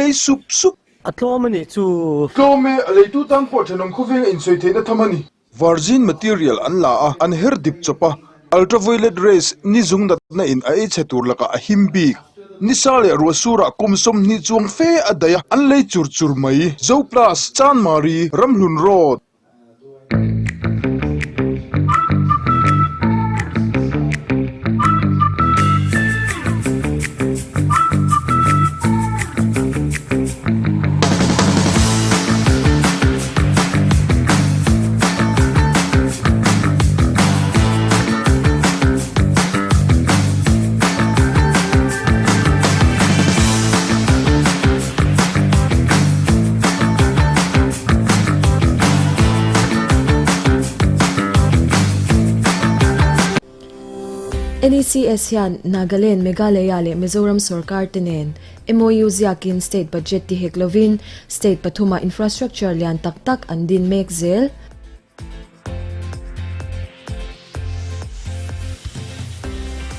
lei sup Atlomani chu Tlome leitu tang po thanom khuveng in soi theina thamani virgin material an la a an her dip chopa ultraviolet rays ni zungdat na in a chetur laka a himbi ni sale ruasura kumsom ni chuang fe adaya an lei chur mai zo plus chan mari ramhlun road NECS yan Nagaland, Meghalaya le Mizoram Sarkar tenen MOU ziakin state budget ti heklovin state pathuma infrastructure lian tak andin mekzel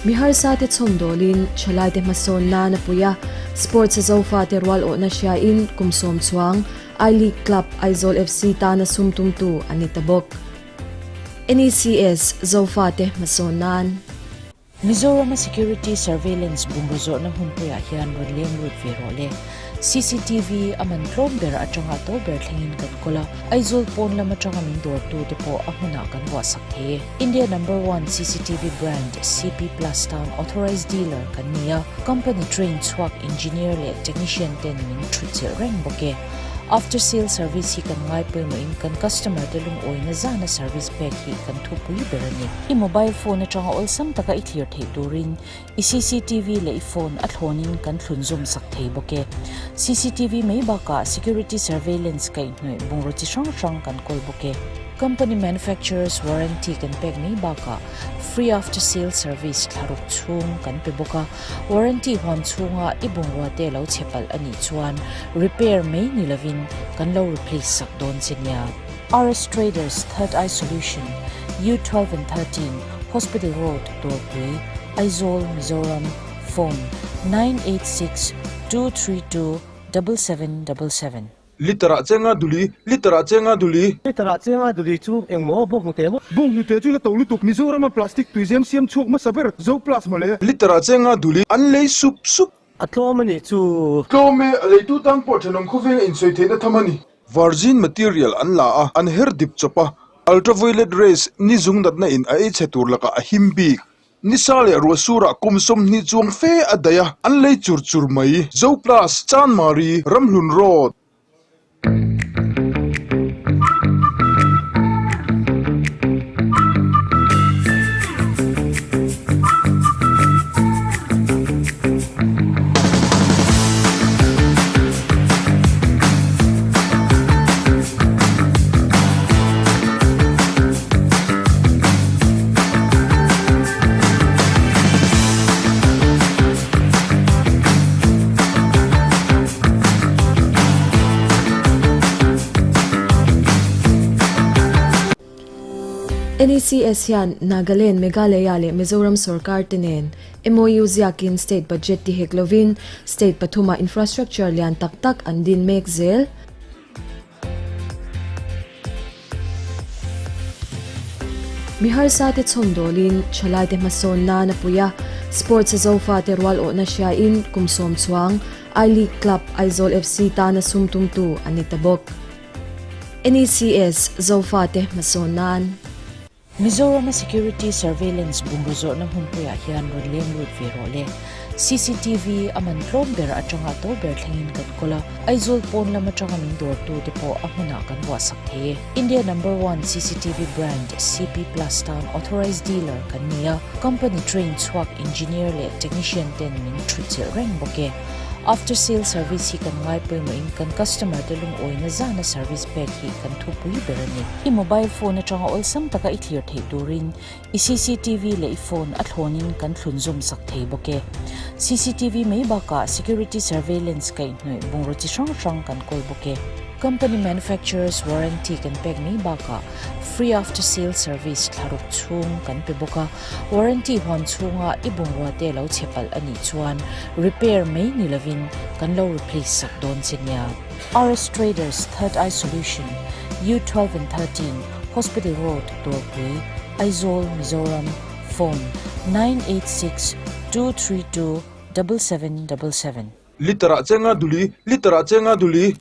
Mihar sa te chomdolin chalai te mason na napuya sports zofa te rwal o na siya in kumsom chuang I League Club Aizol FC ta na sumtumtu anitabok NECS zofa te masonan Mizoram Security Surveillance Bumbuzo ng Hunpuya Hian Rodlem Rudverole CCTV aman Tromber at sanga Tober Tlingin Kankula Aizol Pon Lama Changa Mindor 2 Depo Amunakan Wasakhe India #1 CCTV brand CP Plus Town Authorized Dealer Kania Company Trained Swak Engineer le Technician 10 Min Trutzil Rengboke After sale service hi kan ngai poi mo in kan customer delung oi na zana service pack hi kan thupui berani I mobile phone atanga ol sam taka I clear thei turin I CCTV le I phone at honin kan thlunzum sak thei boke CCTV mai baka security surveillance kai noi bungro chi sang kan kol boke company manufacturers warranty kan pek mai baka free after sale service tharuk chung kan pe boka warranty hon chunga ibungwa te lo chepal ani chuan repair mai ni lovin kan lo replace sak don chinya RS Traders Third Eye Solution U12 and 13 Hospital Road Dorpui Aizol Mizoram phone 986 232 7777 litera chenga duli chu engmo bok mu te bung ni te chu ka tolu tuk Mizoram plastic tuizem siam chuk ma saber zo plus male litera chenga duli an lei sup Atlomani chu Tlome leitu tang po thanom khuveng in soi theina thamani virgin material an la a an her dip chopa ultraviolet rays ni zungdat na in a chetur laka a himbi ni sale ruasura kumsom ni chuang fe adaya an lei chur mai zo plus chan mari ramhlun road NECS yan Nagaland, Meghalaya le Mizoram Sarkar tenen MOU ziakin state budget ti heklovin state pathuma infrastructure lian tak andin mekzel Mihar sa te chomdolin chalai te mason na napuya sports zofa te rwal o na siya in kumsom chuang I League Club Aizol FC ta na sumtumtu anitabok NECS zofa te masonan Mizoram Security Surveillance Bumbuzo ng Hunpuya Hian Rodlem Rudverole CCTV aman Tromber at sanga Tober Tlingin Kankula Aizol Pon Lama Changa Mindor 2 Depo Amunakan Wasakhe India #1 CCTV brand CP Plus Town Authorized Dealer Kania Company Trained Swak Engineer le Technician 10 Min Trutzil Rengboke After sale service hi kan ngai poi mo in kan customer delung oi na zana service pack hi kan thupui berani I mobile phone atanga ol sam taka I clear thei turin I CCTV le I phone at honin kan thlunzum sak thei boke CCTV mai baka security surveillance kai noi bungro chi sang kan kol boke company manufacturer's warranty kan pek ni baka free after sale service tharuk chung kan pe boka warranty hon chunga ibungwa te lo chepal ani chuan repair mai ni lovin kan lo replace sak don chinya. RS Traders Third Eye Solution U12 and 13 Hospital Road Dorpui Aizawl Mizoram phone 986-232-7777. Litera chenga duli Litera chenga duli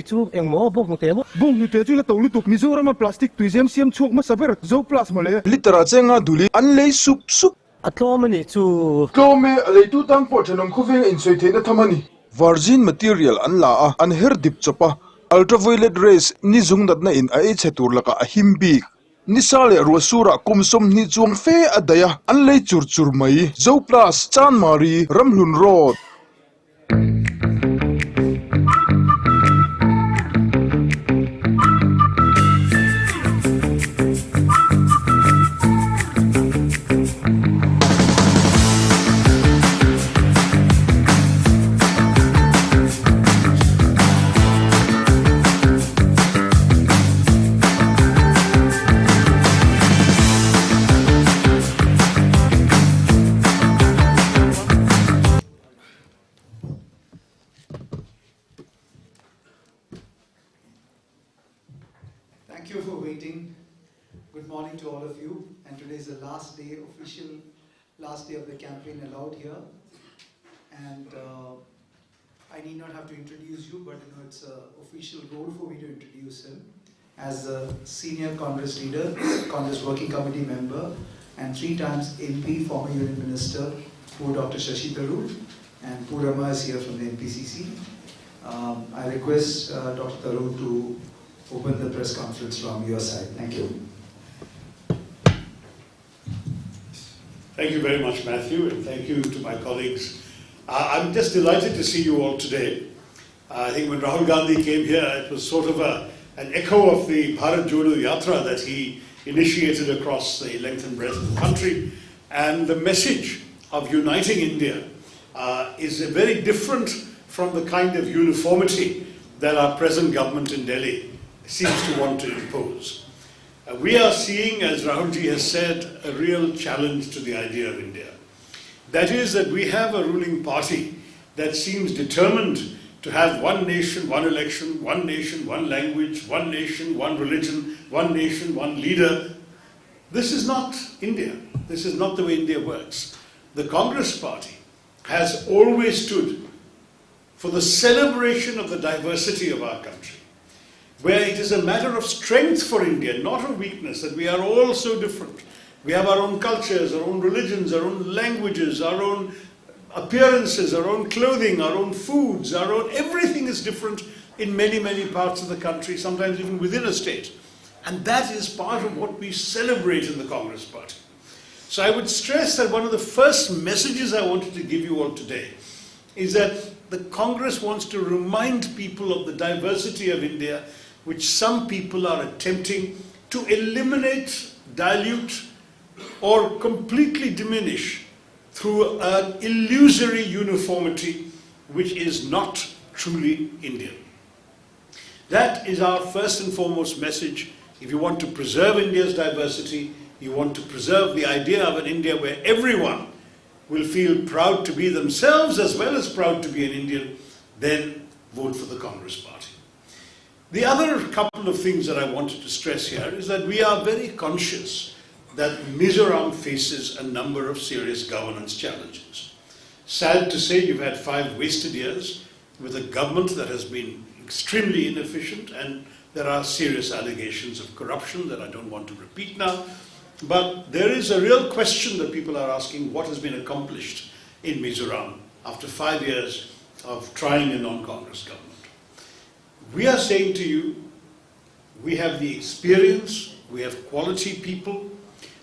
chu engmo bok mo temo. Bung ni te chu la tawlu tuk Mizoram plastic tuizem siam chuk ma saber zo plus male. litera chenga duli anlei sup Atlo mani chu Klome aleitu tang portanong khuveng insoi theina thamani virgin material an la a an her dip chopa ultraviolet rays ni zungdat na in a chetur laka a himbi ni sale ruasura kumsom ni chuang fe adaya an lei chur mai zo plus chan mari ramhlun road. Thank you for waiting. Good morning to all of you. And today is the last day, official last day of the campaign allowed here. And I need not have to introduce you, but it's an official role for me to introduce him as the senior Congress leader, Congress Working Committee member, and 3 times MP, former Union Minister, poor Dr. Shashi Tharoor, and poor Rama is here from the NPCC. I request Dr. Tharoor to open the press conference from your side. Thank you. Thank you very much, Matthew, and thank you to my colleagues. I'm just delighted to see you all today. I think when Rahul Gandhi came here, it was sort of an echo of the Bharat Jodo Yatra that he initiated across the length and breadth of the country. And the message of uniting India is very different from the kind of uniformity that our present government in Delhi seems to want to impose. We are seeing, as Rahulji has said, a real challenge to the idea of India. That is that we have a ruling party that seems determined to have one nation, one election, one nation, one language, one nation, one religion, one nation, one leader. This is not India. This is not the way India works. The Congress party has always stood for the celebration of the diversity of our country, where it is a matter of strength for India, not a weakness, that we are all so different. We have our own cultures, our own religions, our own languages, our own appearances, our own clothing, our own foods, everything is different in many, many parts of the country, sometimes even within a state. And that is part of what we celebrate in the Congress Party. So I would stress that one of the first messages I wanted to give you all today is that the Congress wants to remind people of the diversity of India, which some people are attempting to eliminate, dilute, or completely diminish through an illusory uniformity which is not truly Indian. That is our first and foremost message. If you want to preserve India's diversity, you want to preserve the idea of an India where everyone will feel proud to be themselves as well as proud to be an Indian, then vote for the Congress Party. The other couple of things that I wanted to stress here is that we are very conscious that Mizoram faces a number of serious governance challenges. Sad to say, you've had 5 wasted years with a government that has been extremely inefficient, and there are serious allegations of corruption that I don't want to repeat now. But there is a real question that people are asking: what has been accomplished in Mizoram after 5 years of trying a non-Congress government? We are saying to you, we have the experience, we have quality people.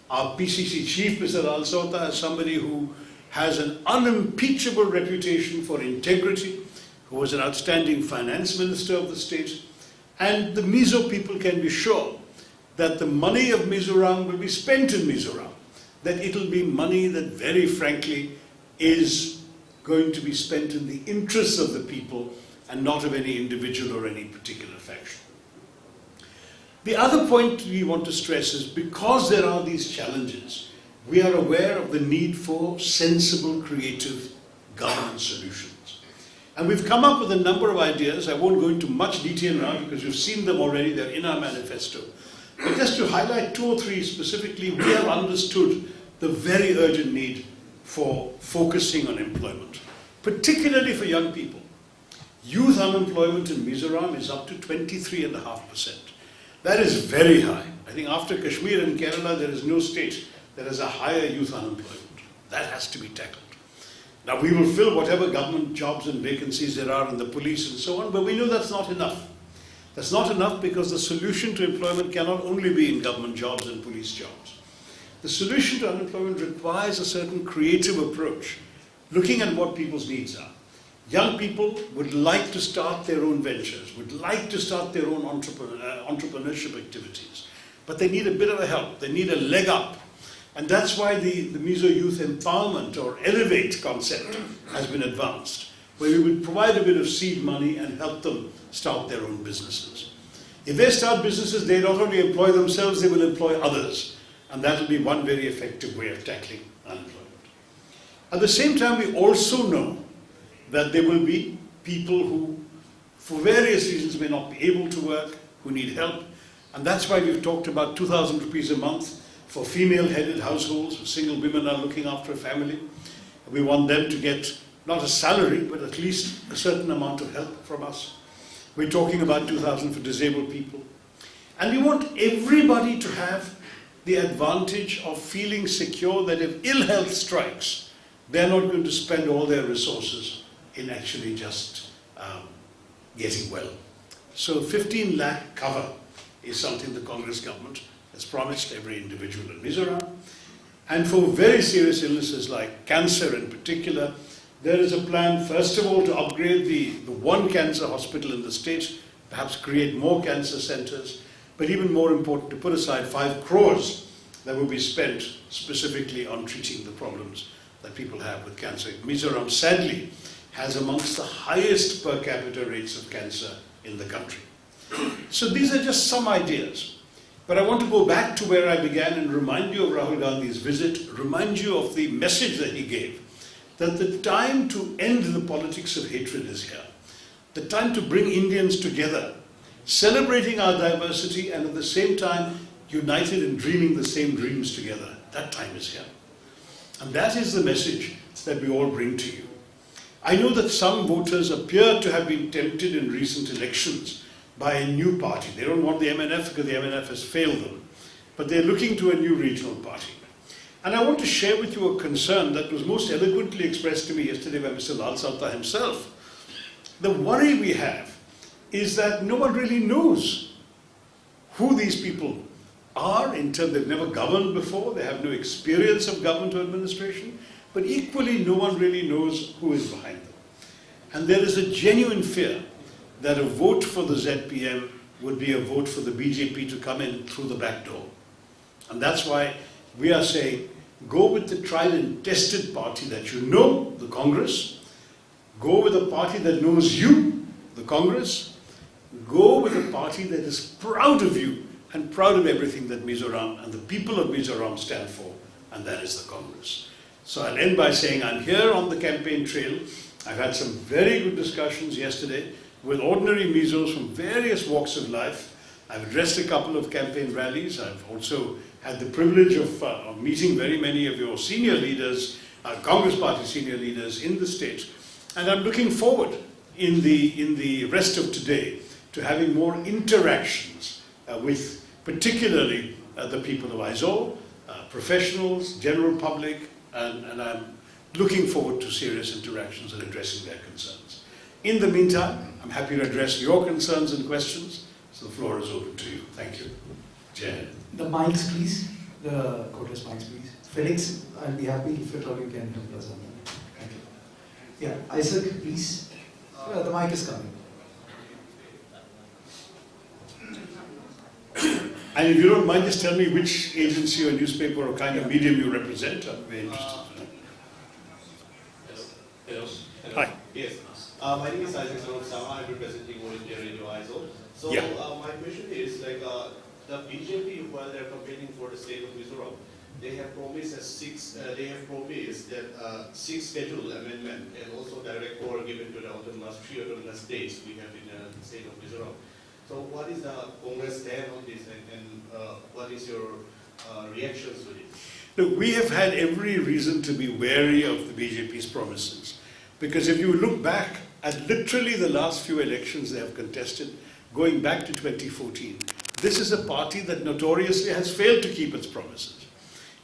Our PCC chief, Mr. Lal Sota, is somebody who has an unimpeachable reputation for integrity, who was an outstanding finance minister of the state. And the Mizo people can be sure that the money of Mizoram will be spent in Mizoram, that it will be money that very frankly is going to be spent in the interests of the people and not of any individual or any particular faction. The other point we want to stress is because there are these challenges, we are aware of the need for sensible, creative governance solutions. And we've come up with a number of ideas. I won't go into much detail now because you've seen them already. They're in our manifesto. But just to highlight 2 or 3 specifically, we have understood the very urgent need for focusing on employment, particularly for young people. Youth unemployment in Mizoram is up to 23.5%. That is very high. I think after Kashmir and Kerala, there is no state that has a higher youth unemployment. That has to be tackled. Now, we will fill whatever government jobs and vacancies there are in the police and so on, but we know that's not enough. That's not enough because the solution to employment cannot only be in government jobs and police jobs. The solution to unemployment requires a certain creative approach, looking at what people's needs are. Young people would like to start their own ventures, would like to start their own entrepreneurship activities, but they need a bit of a help, they need a leg up. And that's why the Mizo Youth Empowerment or Elevate concept has been advanced, where we would provide a bit of seed money and help them start their own businesses. If they start businesses, they not only employ themselves, they will employ others. And that will be one very effective way of tackling unemployment. At the same time, we also know that there will be people who, for various reasons, may not be able to work, who need help. And that's why we've talked about 2,000 rupees a month for female-headed households, where single women are looking after a family. We want them to get not a salary, but at least a certain amount of help from us. We're talking about 2,000 for disabled people. And we want everybody to have the advantage of feeling secure that if ill health strikes, they're not going to spend all their resources in actually just getting well. So 15 lakh cover is something the Congress government has promised every individual in Mizoram. And for very serious illnesses like cancer in particular, there is a plan, first of all, to upgrade the one cancer hospital in the state, perhaps create more cancer centers, but even more important, to put aside 5 crores that will be spent specifically on treating the problems that people have with cancer. Mizoram, sadly, has amongst the highest per capita rates of cancer in the country. So these are just some ideas. But I want to go back to where I began and remind you of Rahul Gandhi's visit, remind you of the message that he gave, that the time to end the politics of hatred is here. The time to bring Indians together, celebrating our diversity and at the same time united in dreaming the same dreams together. That time is here. And that is the message that we all bring to you. I know that some voters appear to have been tempted in recent elections by a new party. They don't want the MNF because the MNF has failed them. But they're looking to a new regional party. And I want to share with you a concern that was most eloquently expressed to me yesterday by Mr. Lal Salta himself. The worry we have is that no one really knows who these people are in terms they've never governed before, they have no experience of government or administration, but equally no one really knows who is behind them. And there is a genuine fear that a vote for the ZPM would be a vote for the BJP to come in through the back door. And that's why we are saying, go with the tried and tested party that you know, the Congress. Go with a party that knows you, the Congress. Go with a party that is proud of you and proud of everything that Mizoram and the people of Mizoram stand for, and that is the Congress. So I'll end by saying I'm here on the campaign trail. I've had some very good discussions yesterday with ordinary Mizos from various walks of life. I've addressed a couple of campaign rallies. I've also had the privilege of meeting very many of your senior leaders, Congress Party senior leaders in the state. And I'm looking forward in the rest of today to having more interactions with particularly the people of Aizawl, professionals, general public, and I'm looking forward to serious interactions and addressing their concerns. In the meantime, I'm happy to address your concerns and questions, so the floor is open to you. Thank you. Jay. The mics, please. The cordless mics, please. Felix, I'll be happy if at all you can help us on that. Thank you. Yeah, Isaac, please. The mic is coming. And if you don't mind, just tell me which agency or newspaper or kind of medium you represent. I'm very interested to know. Hello. Hi. Yes. My name is Isaac Sama. I'm representing All India Radio ISO. So my question is like the BJP, while they're campaigning for the state of Mizoram, they have promised that six schedule amendment and also direct power given to the autonomous three autonomous states we have in the state of Mizoram. So what is the Congress stand on this, and what is your reactions to it? Look, we have had every reason to be wary of the BJP's promises. Because if you look back at literally the last few elections they have contested, going back to 2014, this is a party that notoriously has failed to keep its promises.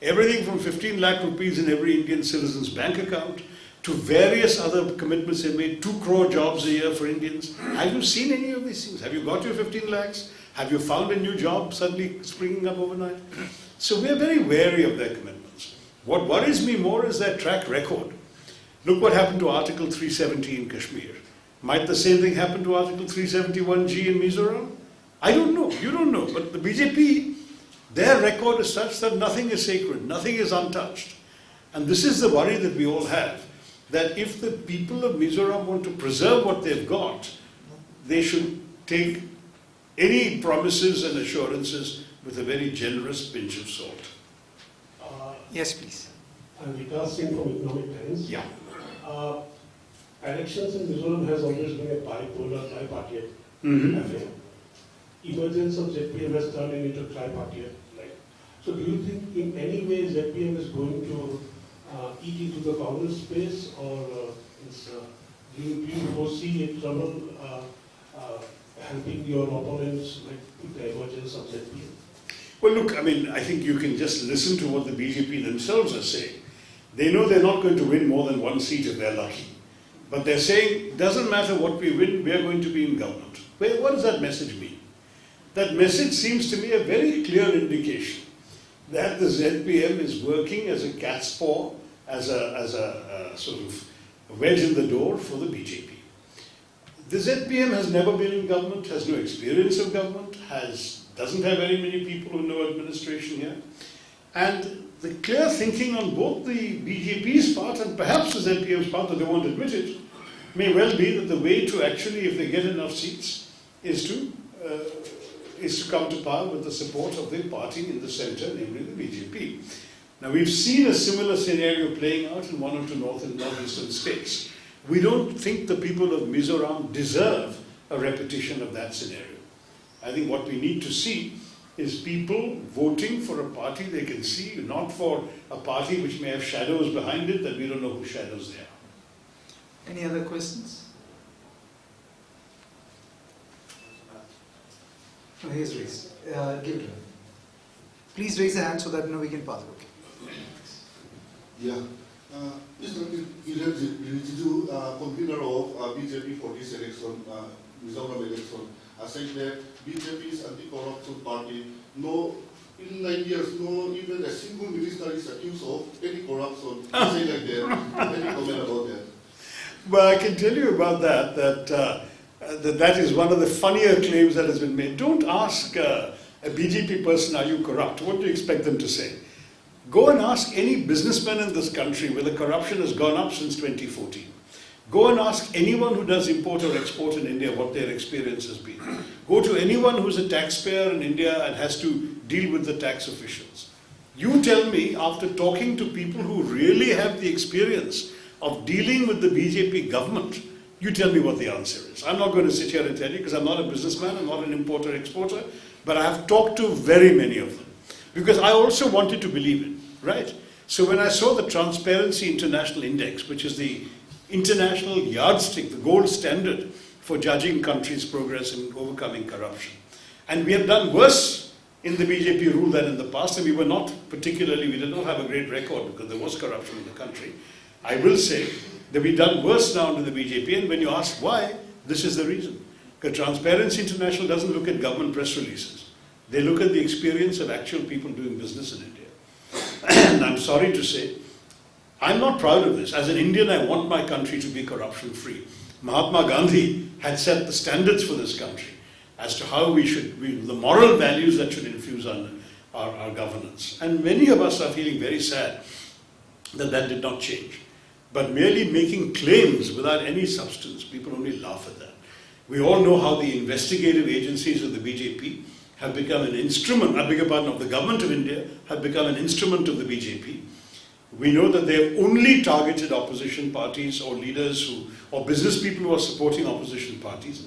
Everything from 15 lakh rupees in every Indian citizen's bank account to various other commitments they made, 2 crore jobs a year for Indians. Have you seen any of these things? Have you got your 15 lakhs? Have you found a new job suddenly springing up overnight? So we are very wary of their commitments. What worries me more is their track record. Look what happened to Article 370 in Kashmir. Might the same thing happen to Article 371G in Mizoram? I don't know. You don't know. But the BJP, their record is such that nothing is sacred, nothing is untouched. And this is the worry that we all have, that if the people of Mizoram want to preserve what they've got, they should take any promises and assurances with a very generous pinch of salt. Yes, please. I'm Vikas Singh from Economic Times. Yeah. Elections in Mizoram has always been a bipolar, tripartite affair. Emergence of ZPM has turned into tripartite. Right? So do you think in any way ZPM is going to eat into the Congress space, or do you foresee a trouble helping your opponents with the emergence of ZPM? Well, look, I mean, I think you can just listen to what the BJP themselves are saying. They know they're not going to win more than 1 seat if they're lucky. But they're saying, doesn't matter what we win, we're going to be in government. Well, what does that message mean? That message seems to me a very clear indication that the ZPM is working as a cat's paw, as a sort of wedge in the door for the BJP. The ZPM has never been in government, has no experience of government, doesn't have very many people who know administration here. And the clear thinking on both the BJP's part and perhaps the ZPM's part, that they won't admit it, may well be that the way to actually, if they get enough seats, is to come to power with the support of the party in the centre, namely the BJP. Now, we've seen a similar scenario playing out in 1 or 2 north and northeastern states. We don't think the people of Mizoram deserve a repetition of that scenario. I think what we need to see is people voting for a party they can see, not for a party which may have shadows behind it that we don't know whose shadows they are. Any other questions? No, he is raised. Give it to him. Please raise a hand so that we can pass. Okay. Yeah. Mr. Riliju, convener of BJP for this election, Mizoram election, saying that BJP is anti-corruption party. No, in 9 years, no even a single minister is accused of any corruption. Saying like that. Any comment about that? Well, I can tell you about that is one of the funnier claims that has been made. Don't ask a BJP person, are you corrupt? What do you expect them to say? Go and ask any businessman in this country whether corruption has gone up since 2014. Go and ask anyone who does import or export in India what their experience has been. Go to anyone who's a taxpayer in India and has to deal with the tax officials. You tell me, after talking to people who really have the experience of dealing with the BJP government, you tell me what the answer is. I'm not going to sit here and tell you because I'm not a businessman, I'm not an importer, exporter, but I have talked to very many of them because I also wanted to believe it, right? So when I saw the Transparency International Index, which is the international yardstick, the gold standard for judging countries' progress in overcoming corruption, and we have done worse in the BJP rule than in the past, and we did not have a great record because there was corruption in the country. I will say that we've done worse now under the BJP, and when you ask why, this is the reason. Because Transparency International doesn't look at government press releases. They look at the experience of actual people doing business in India. And I'm sorry to say, I'm not proud of this. As an Indian, I want my country to be corruption-free. Mahatma Gandhi had set the standards for this country as to how the moral values that should infuse our governance. And many of us are feeling very sad that that did not change. But merely making claims without any substance, people only laugh at that. We all know how the investigative agencies of the BJP have become an instrument, I beg your pardon, of the government of India, have become an instrument of the BJP. We know that they have only targeted opposition parties or leaders or business people who are supporting opposition parties.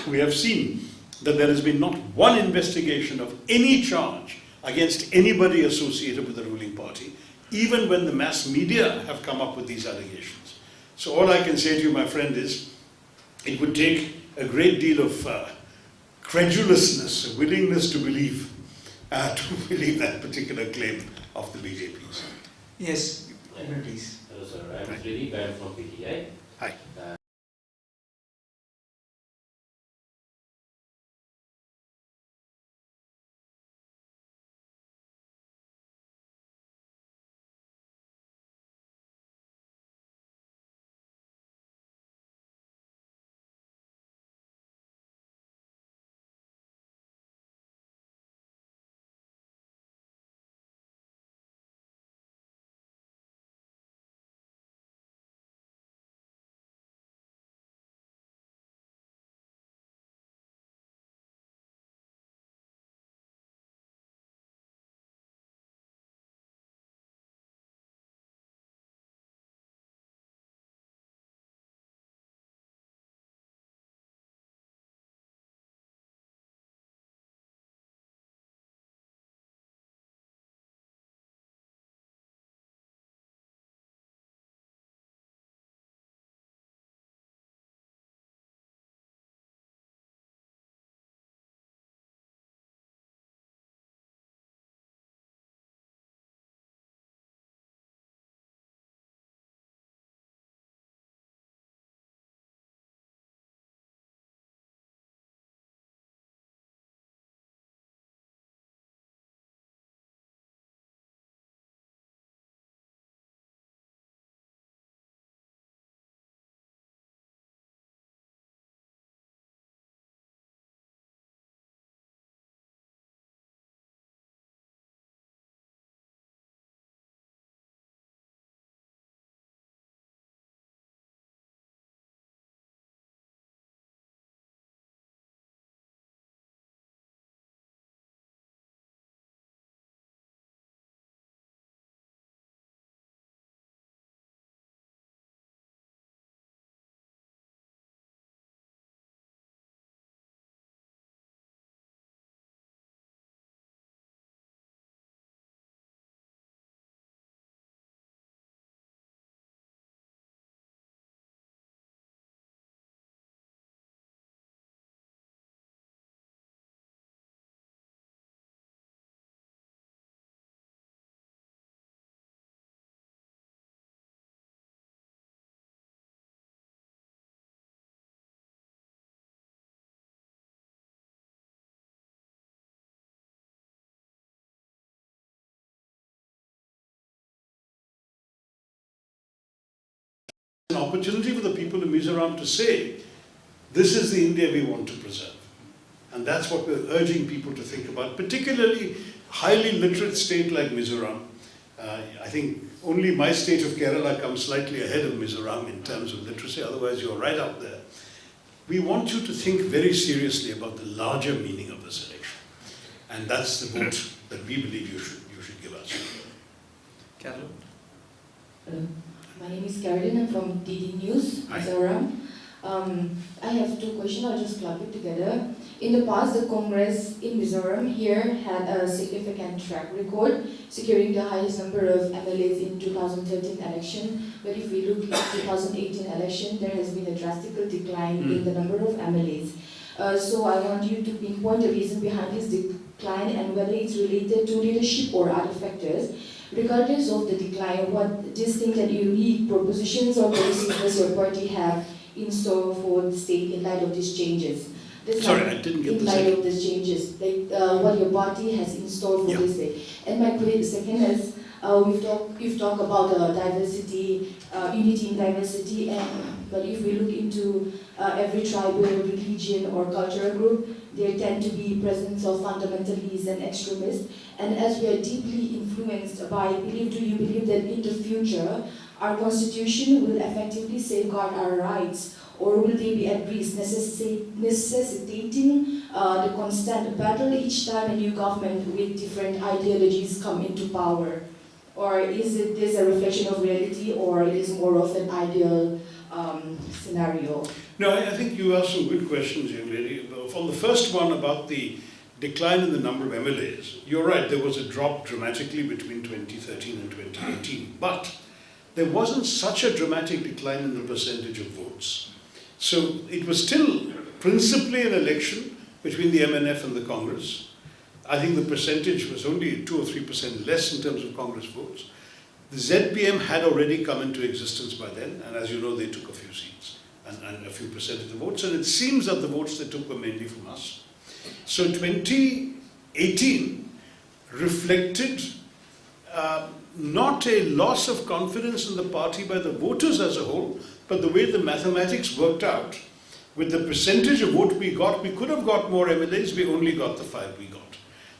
We have seen that there has been not one investigation of any charge against anybody associated with the ruling party, even when the mass media have come up with these allegations. So all I can say to you, my friend, is it would take a great deal of credulousness, a willingness to believe that particular claim of the BJP's. Yes, please. Hello, sir. I'm Freddy Bam from PTI. Hi. An opportunity for the people of Mizoram to say, this is the India we want to preserve. And that's what we're urging people to think about, particularly highly literate state like Mizoram. I think only my state of Kerala comes slightly ahead of Mizoram in terms of literacy, otherwise you're right up there. We want you to think very seriously about the larger meaning of this election. And that's the vote that we believe you should give us. Carol? My name is Caroline, I'm from DD News, Mizoram. I have two questions, I'll just club it together. In the past, the Congress in Mizoram here had a significant track record, securing the highest number of MLAs in 2013 election. But if we look at 2018 election, there has been a drastic decline in the number of MLAs. So I want you to pinpoint the reason behind this decline and whether it's related to leadership or other factors. Regardless of the decline, what distinct and unique propositions or policies does your party have in store for the state in light of these changes? Sorry, I didn't get in light of these changes, like what your party has in store for this day. And my second is, you've talked about diversity, unity in diversity, but if we look into every tribal, religion or cultural group, there tend to be presence of fundamentalists and extremists. And as we are deeply influenced by belief, do you believe that in the future, our constitution will effectively safeguard our rights, or will they be at risk, necessitating the constant battle each time a new government with different ideologies come into power? Or is this a reflection of reality, or it is more of an ideal scenario? No, I think you asked some good questions, young lady. On the first one about the decline in the number of MLAs, you're right, there was a drop dramatically between 2013 and 2018, but there wasn't such a dramatic decline in the percentage of votes. So it was still principally an election between the MNF and the Congress. I think the percentage was only 2 or 3% less in terms of Congress votes. The ZPM had already come into existence by then, and as you know, they took a few seats and a few percent of the votes, and it seems that the votes they took were mainly from us. So 2018 reflected not a loss of confidence in the party by the voters as a whole, but the way the mathematics worked out. With the percentage of vote we got, we could have got more MLAs, we only got the 5 we got.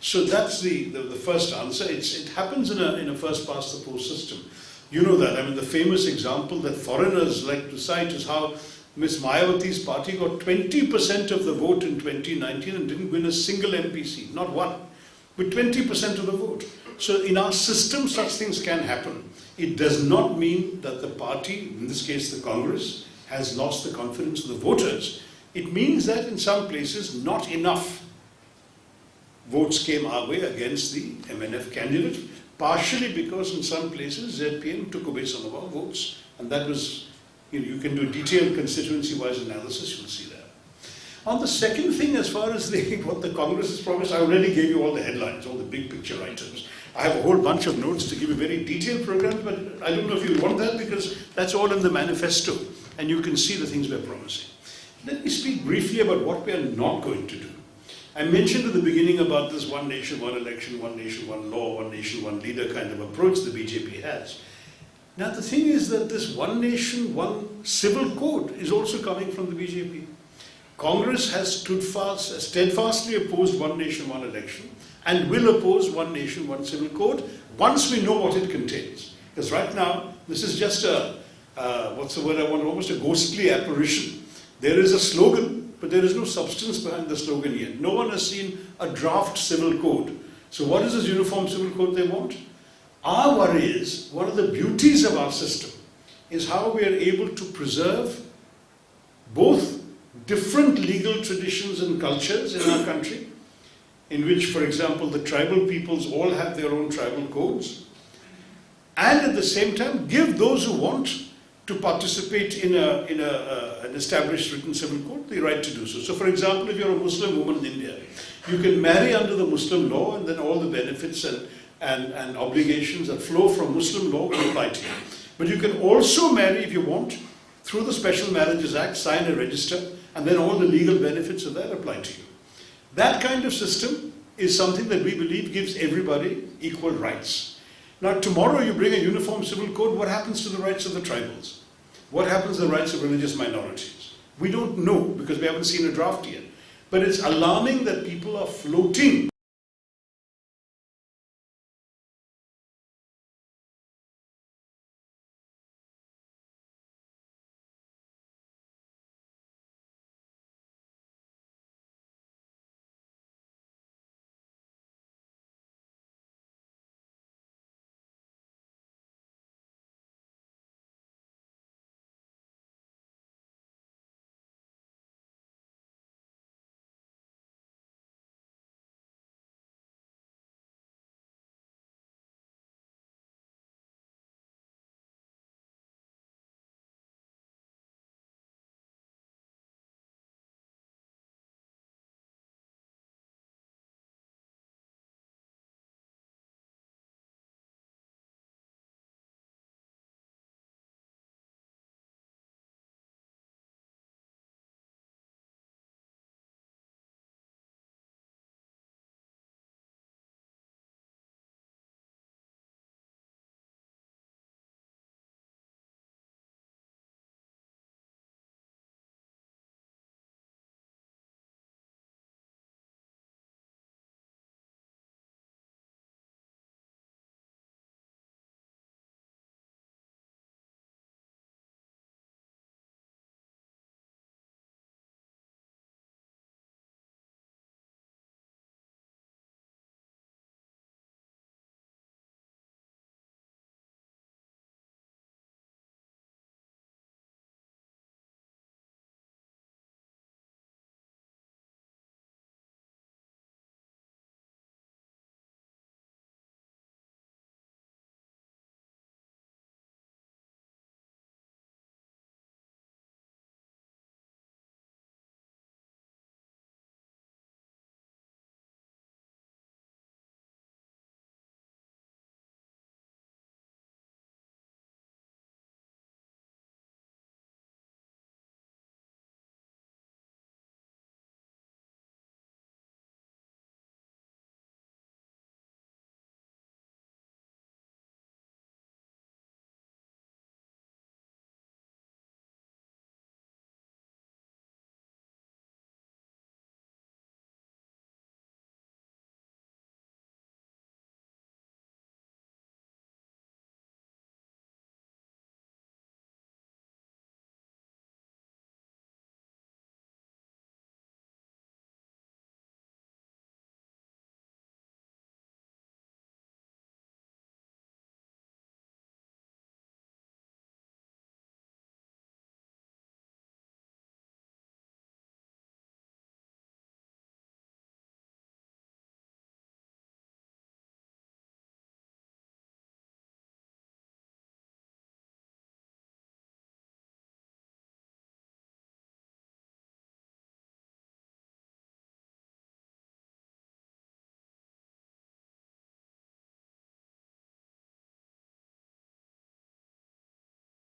So that's the first answer. It happens in a first past the post system. You know that. I mean, the famous example that foreigners like to cite is how Ms. Mayawati's party got 20% of the vote in 2019 and didn't win a single MPC, not one, with 20% of the vote. So in our system, such things can happen. It does not mean that the party, in this case the Congress, has lost the confidence of the voters. It means that in some places, not enough votes came our way against the MNF candidate, partially because in some places ZPM took away some of our votes. And that was, you can do detailed constituency-wise analysis, you'll see that. On the second thing, as far as what the Congress has promised, I already gave you all the headlines, all the big picture items. I have a whole bunch of notes to give a very detailed program, but I don't know if you want that because that's all in the manifesto, and you can see the things we're promising. Let me speak briefly about what we are not going to do. I mentioned at the beginning about this one nation, one election, one nation, one law, one nation, one leader kind of approach the BJP has. Now the thing is that this one nation, one civil code is also coming from the BJP. Congress has steadfastly opposed one nation, one election, and will oppose one nation, one civil code once we know what it contains. Because right now, this is just what's the word I want, almost a ghostly apparition. There is a slogan, but there is no substance behind the slogan yet. No one has seen a draft civil code. So what is this uniform civil code they want? Our worry is, one of the beauties of our system is how we are able to preserve both different legal traditions and cultures in our country, in which, for example, the tribal peoples all have their own tribal codes, and at the same time give those who want to participate in an established written civil code the right to do so. So, for example, if you're a Muslim woman in India, you can marry under the Muslim law, and then all the benefits and obligations that flow from Muslim law will apply to you. But you can also marry, if you want, through the Special Marriages Act, sign a register, and then all the legal benefits of that apply to you. That kind of system is something that we believe gives everybody equal rights. Now, tomorrow you bring a uniform civil code, what happens to the rights of the tribals? What happens to the rights of religious minorities? We don't know, because we haven't seen a draft yet. But it's alarming that people are floating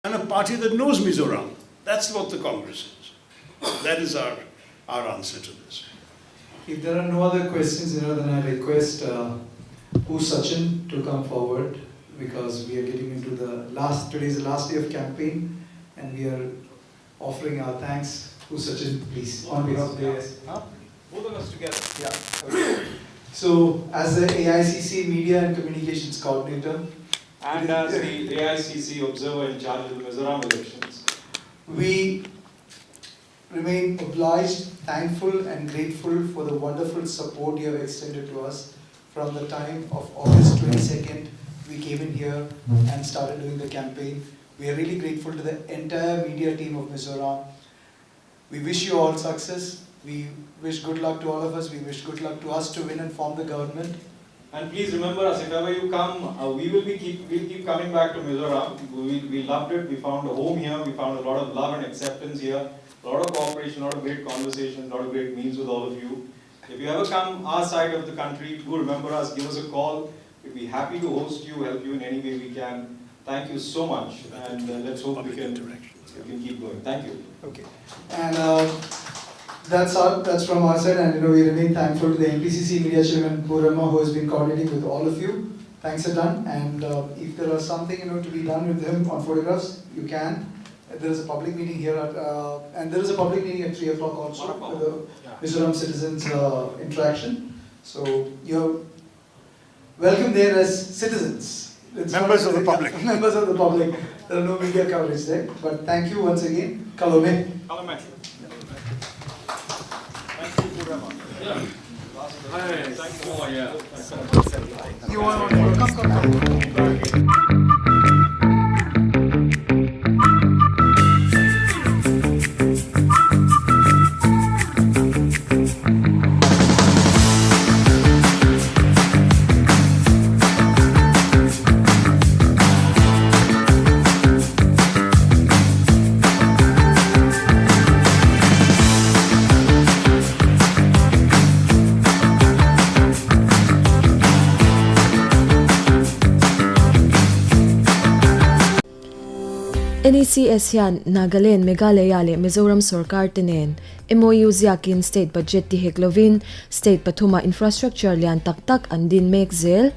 and a party that knows Mizoram. That's what the Congress is. That is our answer to this. If there are no other questions, then I request Sachin to come forward, because we are getting into today's the last day of campaign, and we are offering our thanks. Sachin, please, on behalf of the both of us together. Yeah. Okay. So, as the AICC Media and Communications Coordinator, and as the AICC Observer in charge of the Mizoram elections, we remain obliged, thankful and grateful for the wonderful support you have extended to us from the time of August 22nd. We came in here and started doing the campaign. We are really grateful to the entire media team of Mizoram. We wish you all success. We wish good luck to all of us. We wish good luck to us to win and form the government. and please remember us, if ever you come, we'll keep coming back to Mizoram. We loved it. We found a home here. We found a lot of love and acceptance here. A lot of cooperation, a lot of great conversation, a lot of great meals with all of you. If you ever come our side of the country, do remember us, give us a call. We'd be happy to host you, help you in any way we can. Thank you so much, and let's hope we can keep going. Thank you. Okay. And that's from our side, and we remain thankful to the MPCC Media Chairman Purama, who has been coordinating with all of you. Thanks are done, and if there is something to be done with him on photographs, you can. There is a public meeting here, and there is a public meeting at 3 o'clock also for the Mizoram citizens interaction. So you're welcome there as citizens. Members of the public. Members of the public. There are no media coverage there. But thank you once again. Kalome. Kalome. Thank you, Purama. Yeah. Thank you. Oh, yeah. You want to come. NECS yan Nagaland, Meghalaya le Mizoram Sarkar tinen MOU ziakin state budget ti heklovin state pathuma infrastructure lian tak andin mekzel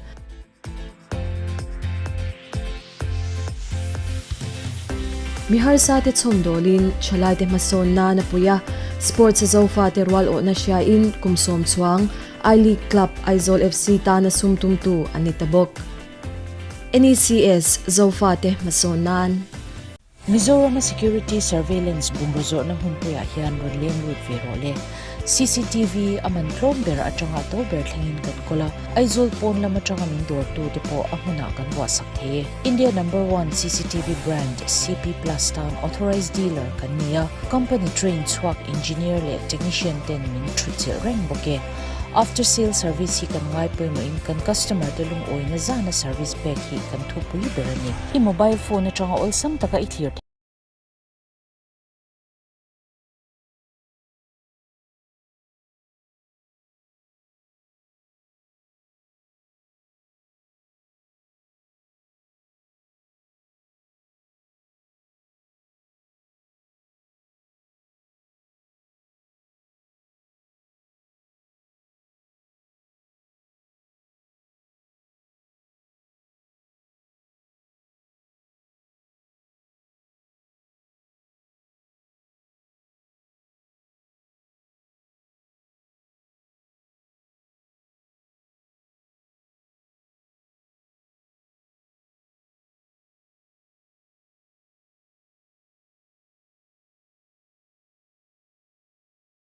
Mihar sa te chomdolin chalai te mason na napuya sports zofa te rwal o na siya in kumsom chuang I-League Club Aizol FC ta na sumtumtu anitabok NECS zofa te masonan Mizoram security surveillance bumbuzo ng hunpuya hiyan rodlem road verole CCTV aman kromber at sanga tober tlingin katkola Aizol pon la matranga mindor to depo amuna kan wasakhe India #1 CCTV brand CP Plus Town authorized dealer kaniya company trained swak engineer le technician 10 min trutil reng boke after sale service hi kan ngai poi main kan customer delung oi na zana service back hi kan thupui berani I mobile phone atanga olsam taka ithir